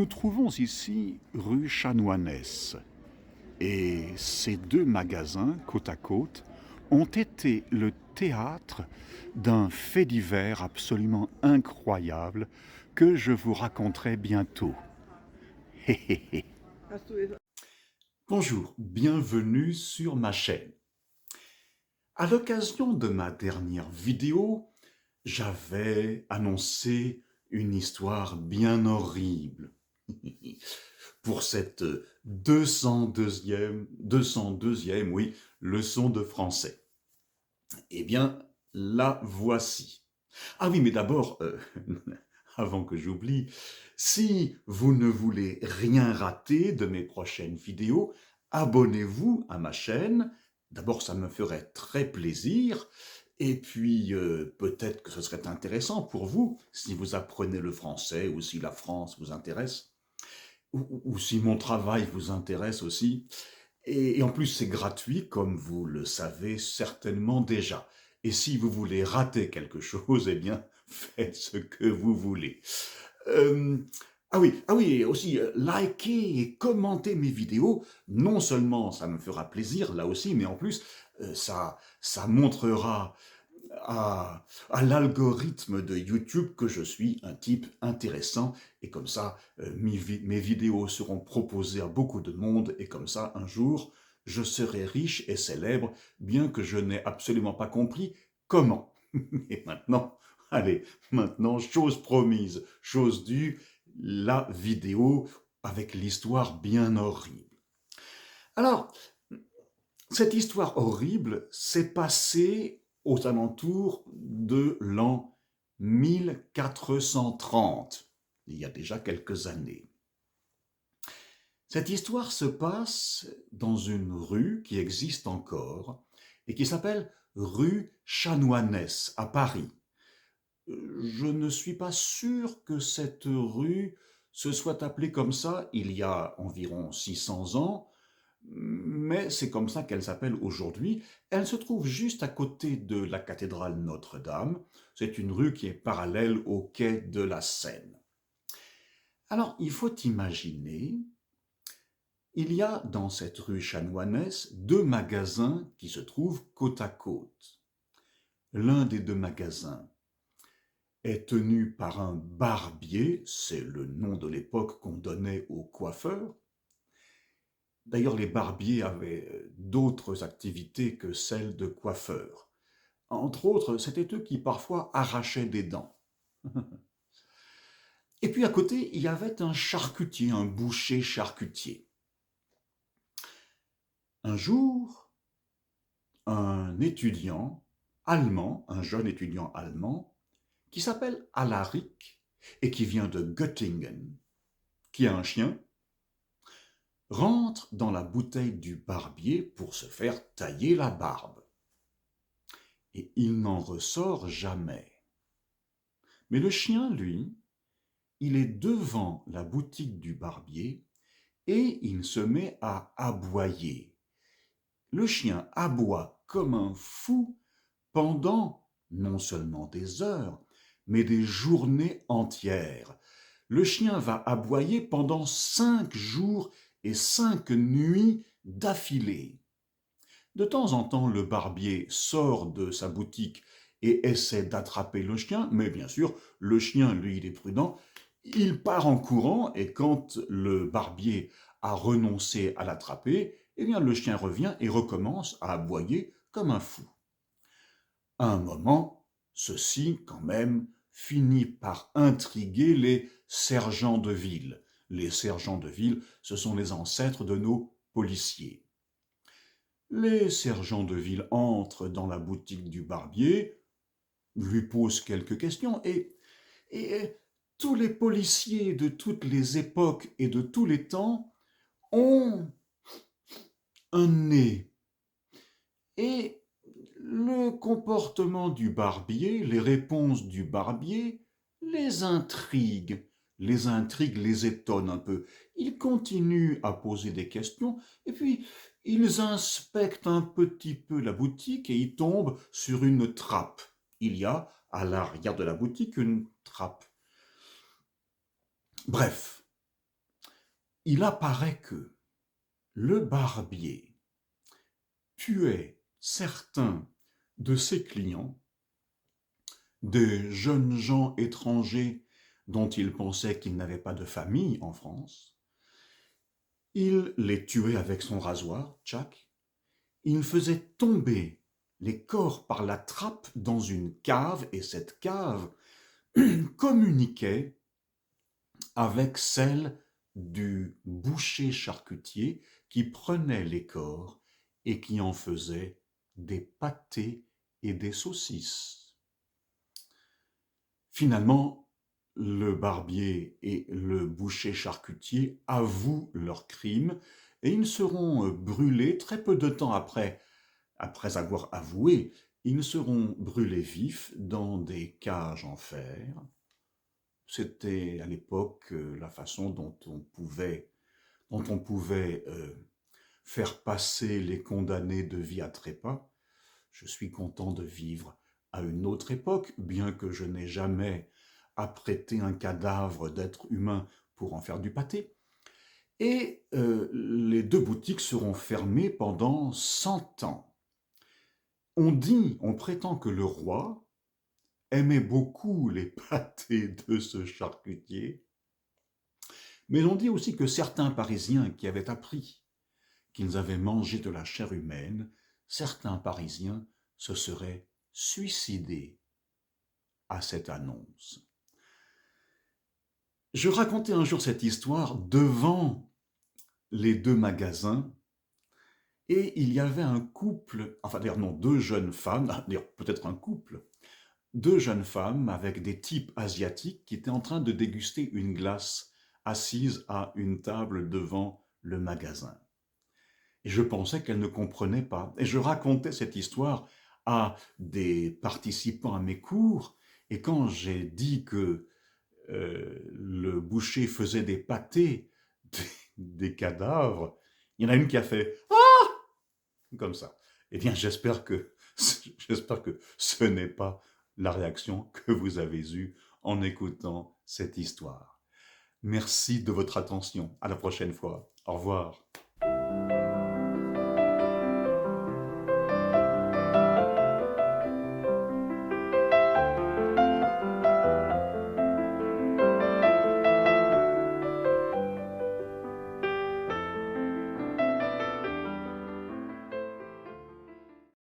trouvons ici rue Chanoinesse et ces deux magasins, côte à côte, ont été le théâtre d'un fait divers absolument incroyable que je vous raconterai bientôt. Hé hé hé. Bonjour, bienvenue sur ma chaîne. À l'occasion de ma dernière vidéo, j'avais annoncé une histoire bien horrible pour cette 202e, oui, leçon de français. Eh bien, la voici. Ah oui, mais d'abord, avant que j'oublie, si vous ne voulez rien rater de mes prochaines vidéos, abonnez-vous à ma chaîne. D'abord, ça me ferait très plaisir. Et puis, peut-être que ce serait intéressant pour vous, si vous apprenez le français ou si la France vous intéresse, ou si mon travail vous intéresse aussi. Et en plus, c'est gratuit, comme vous le savez certainement déjà. Et si vous voulez rater quelque chose, eh bien, faites ce que vous voulez. Ah oui, et aussi, likez et commentez mes vidéos. Non seulement ça me fera plaisir, là aussi, mais en plus, ça montrera à l'algorithme de YouTube que je suis un type intéressant, et comme ça, mes vidéos seront proposées à beaucoup de monde, et comme ça, un jour, je serai riche et célèbre, bien que je n'ai absolument pas compris comment. Et maintenant, allez, maintenant, chose promise, chose due, la vidéo avec l'histoire bien horrible. Alors, cette histoire horrible s'est passée aux alentours de l'an 1430, il y a déjà quelques années. Cette histoire se passe dans une rue qui existe encore et qui s'appelle rue Chanoinesse à Paris. Je ne suis pas sûr que cette rue se soit appelée comme ça il y a environ 600 ans, mais c'est comme ça qu'elle s'appelle aujourd'hui. Elle se trouve juste à côté de la cathédrale Notre-Dame. C'est une rue qui est parallèle au quai de la Seine. Alors, il faut imaginer, il y a dans cette rue Chanoinesse deux magasins qui se trouvent côte à côte. L'un des deux magasins est tenu par un barbier, c'est le nom de l'époque qu'on donnait aux coiffeurs. D'ailleurs, les barbiers avaient d'autres activités que celles de coiffeurs. Entre autres, c'était eux qui parfois arrachaient des dents. Et puis à côté, il y avait un charcutier, un boucher charcutier. Un jour, un étudiant allemand, un jeune étudiant allemand, qui s'appelle Alaric et qui vient de Göttingen, qui a un chien, rentre dans la bouteille du barbier pour se faire tailler la barbe. Et il n'en ressort jamais. Mais le chien, lui, il est devant la boutique du barbier et il se met à aboyer. Le chien aboie comme un fou pendant non seulement des heures, mais des journées entières. Le chien va aboyer pendant 5 jours et 5 nuits d'affilée. De temps en temps, le barbier sort de sa boutique et essaie d'attraper le chien, mais bien sûr, le chien, lui, il est prudent, il part en courant et quand le barbier a renoncé à l'attraper, eh bien le chien revient et recommence à aboyer comme un fou. À un moment, ceci, quand même, finit par intriguer les sergents de ville. Les sergents de ville, ce sont les ancêtres de nos policiers. Les sergents de ville entrent dans la boutique du barbier, lui posent quelques questions et tous les policiers de toutes les époques et de tous les temps ont un nez. Et le comportement du barbier, les réponses du barbier, les intriguent, les étonnent un peu. Ils continuent à poser des questions et puis ils inspectent un petit peu la boutique et ils tombent sur une trappe. Il y a à l'arrière de la boutique une trappe. Bref, il apparaît que le barbier tuait certains de ses clients, des jeunes gens étrangers dont il pensait qu'ils n'avaient pas de famille en France. Il les tuait avec son rasoir, tchac. Il faisait tomber les corps par la trappe dans une cave, et cette cave communiquait avec celle du boucher charcutier qui prenait les corps et qui en faisait des pâtés et des saucisses. Finalement, le barbier et le boucher charcutier avouent leur crime et ils seront brûlés très peu de temps après avoir avoué, ils seront brûlés vifs dans des cages en fer. C'était à l'époque la façon dont on pouvait faire passer les condamnés de vie à trépas. Je suis content de vivre à une autre époque, bien que je n'ai jamais apprêté un cadavre d'être humain pour en faire du pâté. Et les deux boutiques seront fermées pendant 100 ans. On prétend que le roi aimait beaucoup les pâtés de ce charcutier, mais on dit aussi que certains Parisiens qui avaient appris qu'ils avaient mangé de la chair humaine, certains Parisiens se seraient suicidés à cette annonce. Je racontais un jour cette histoire devant les deux magasins et il y avait un couple, enfin d'ailleurs non, deux jeunes femmes, d'ailleurs peut-être un couple, deux jeunes femmes avec des types asiatiques qui étaient en train de déguster une glace assises à une table devant le magasin. Et je pensais qu'elles ne comprenaient pas. Et je racontais cette histoire à des participants à mes cours, et quand j'ai dit que le boucher faisait des pâtés des cadavres, il y en a une qui a fait « Ah !» comme ça. Eh bien, j'espère que ce n'est pas la réaction que vous avez eue en écoutant cette histoire. Merci de votre attention. À la prochaine fois. Au revoir.